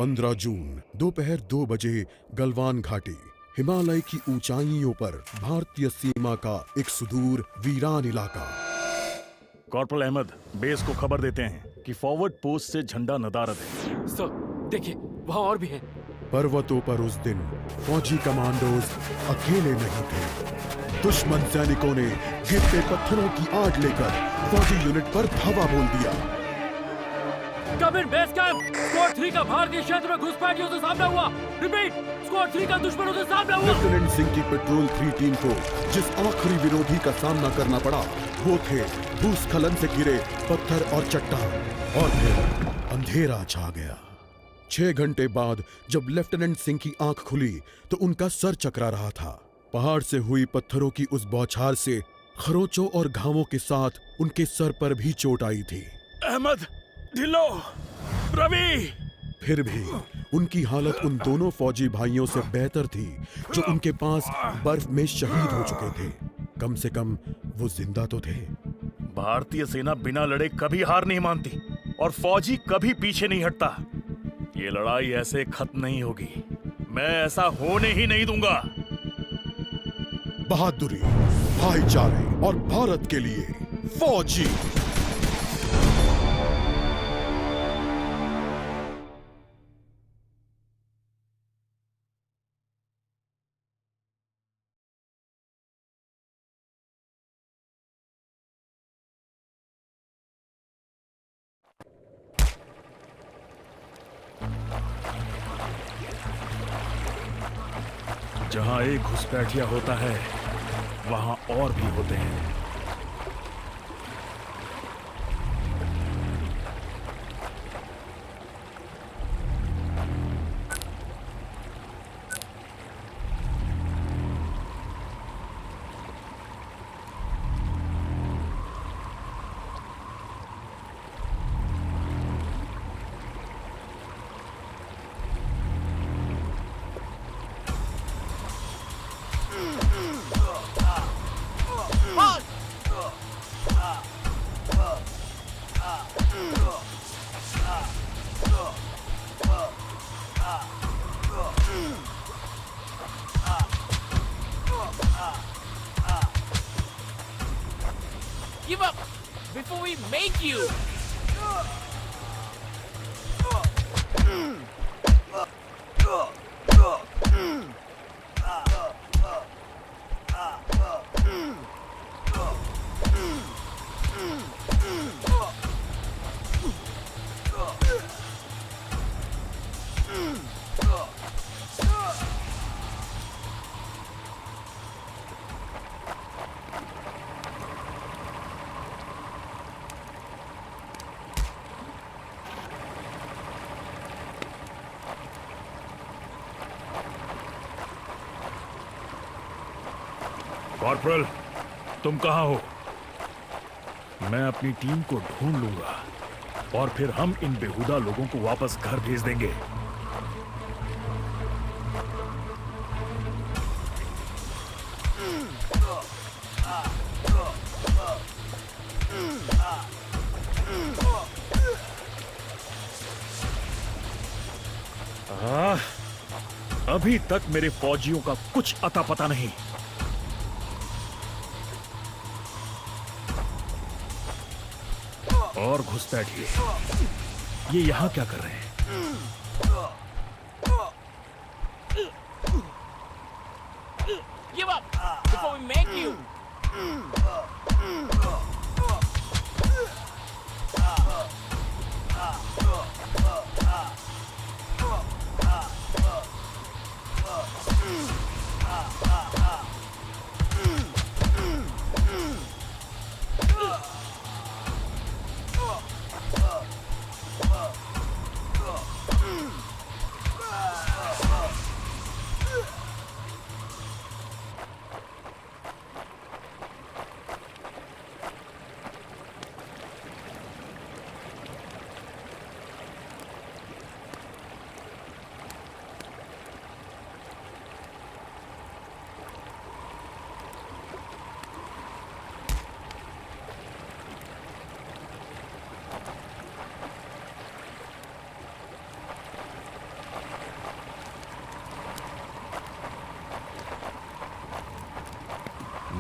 15 जून दोपहर 2 बजे गलवान घाटी, हिमालय की ऊंचाइयों पर भारतीय सीमा का एक सुदूर वीरान इलाका। कॉर्पोरल अहमद, बेस को खबर देते हैं कि फॉरवर्ड पोस्ट से झंडा नदारद है। सर देखिए, वहाँ और भी हैं। पर्वतों पर उस दिन फौजी कमांडोज अकेले नहीं थे। दुश्मन सैनिकों ने गिरते पत्थरों की आड़ लेकर फौजी यूनिट पर धावा बोल दिया। कम इन बेस कैंप, स्क्वाड 3 का भारतीय क्षेत्र में घुसपैठियों से सामना हुआ। रिपीट, स्क्वाड 3 का दुश्मनों से सामना हुआ। लेफ्टिनेंट सिंह की पेट्रोल 3 टीम को जिस आखिरी विरोधी का सामना करना पड़ा वो थे भूस्खलन से घिरे पत्थर और चट्टान। और फिर अंधेरा छा गया। 6 घंटे बाद जब लेफ्टिनेंट सिंह की आंख खुली तो उनका सर चकरा रहा था। पहाड़ से हुई पत्थरों की उस बौछार से खरोंचों और घावों के साथ उनके सर पर भी चोट आई थी। अहमद, ढिल्लो, रवि। फिर भी उनकी हालत उन दोनों फौजी भाइयों से बेहतर थी जो उनके पास बर्फ में शहीद हो चुके थे। कम से कम वो जिंदा तो थे। भारतीय सेना बिना लड़े कभी हार नहीं मानती और फौजी कभी पीछे नहीं हटता। ये लड़ाई ऐसे खत्म नहीं होगी। मैं ऐसा होने ही नहीं दूंगा। बहादुरी, भाईचारे और भारत के लिए फौजी। जहां एक घुसपैठिया होता है वहां और भी होते हैं। Give up before we make you. Corporal, तुम कहां हो? मैं अपनी टीम को ढूंढ लूंगा और फिर हम इन बेहुदा लोगों को वापस घर भेज देंगे। अभी तक मेरे फौजियों का कुछ अता पता नहीं। और घुसपैठिए, ये यहां क्या कर रहे हैं? Give up before we make you.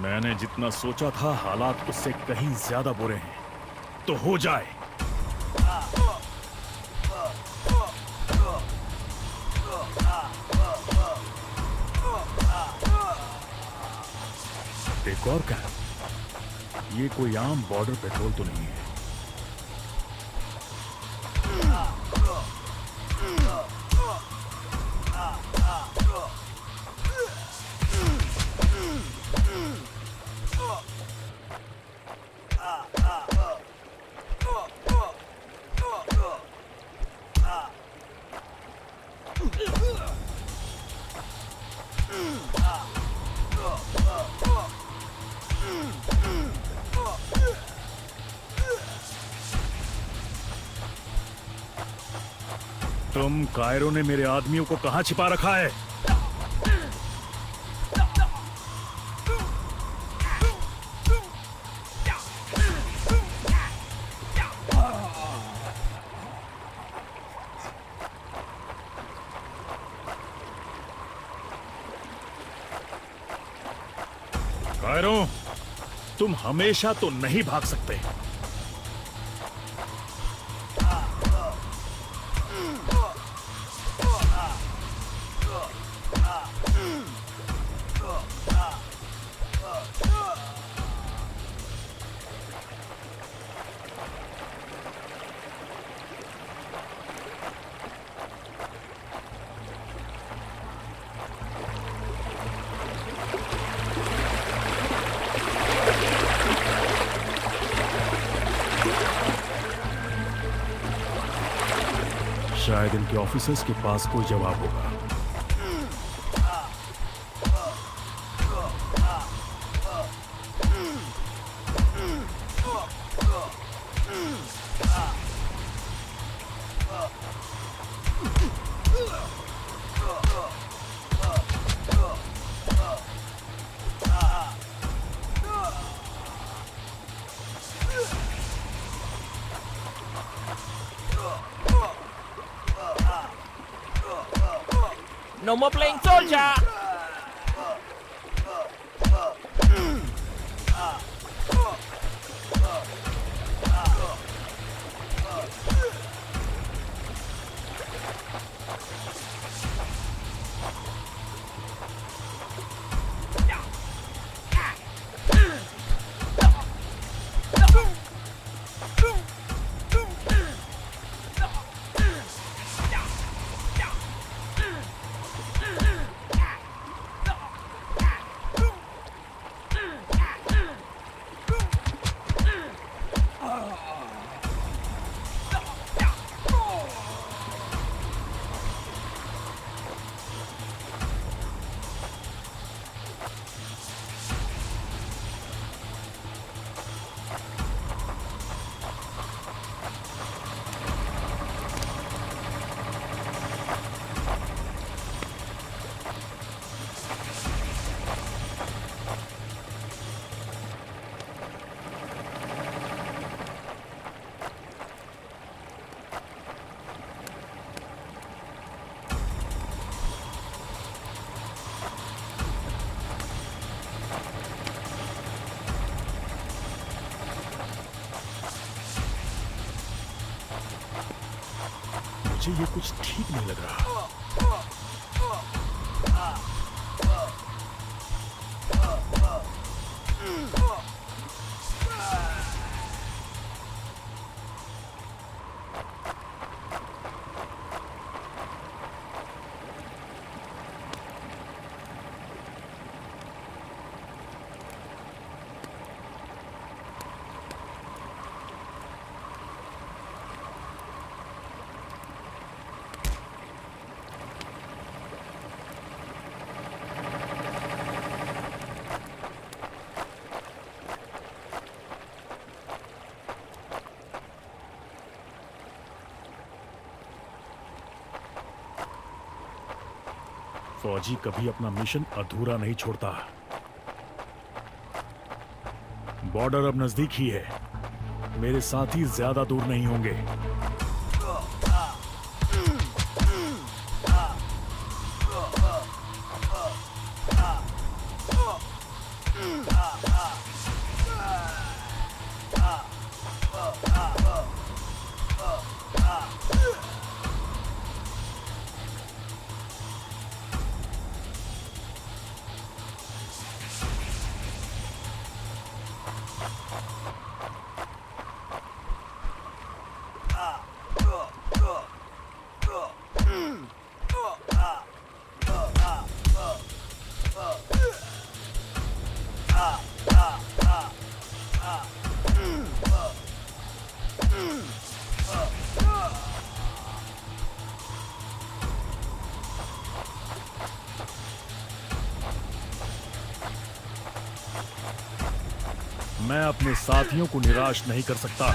मैंने जितना सोचा था हालात उससे कहीं ज्यादा बुरे हैं। तो हो जाए। एक और कैंप। ये कोई आम बॉर्डर पेट्रोल तो नहीं है। तुम कायरो ने मेरे आदमियों को कहां छिपा रखा है? कायरो, तुम हमेशा तो नहीं भाग सकते। शायद इनके ऑफिसर्स के पास कोई जवाब होगा। No more playing soldier! मुझे ये कुछ ठीक नहीं लग रहा। फौजी कभी अपना मिशन अधूरा नहीं छोड़ता। बॉर्डर अब नजदीक ही है। मेरे साथी ज्यादा दूर नहीं होंगे। मैं अपने साथियों को निराश नहीं कर सकता।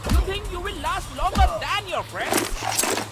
You think you will last longer than your friends?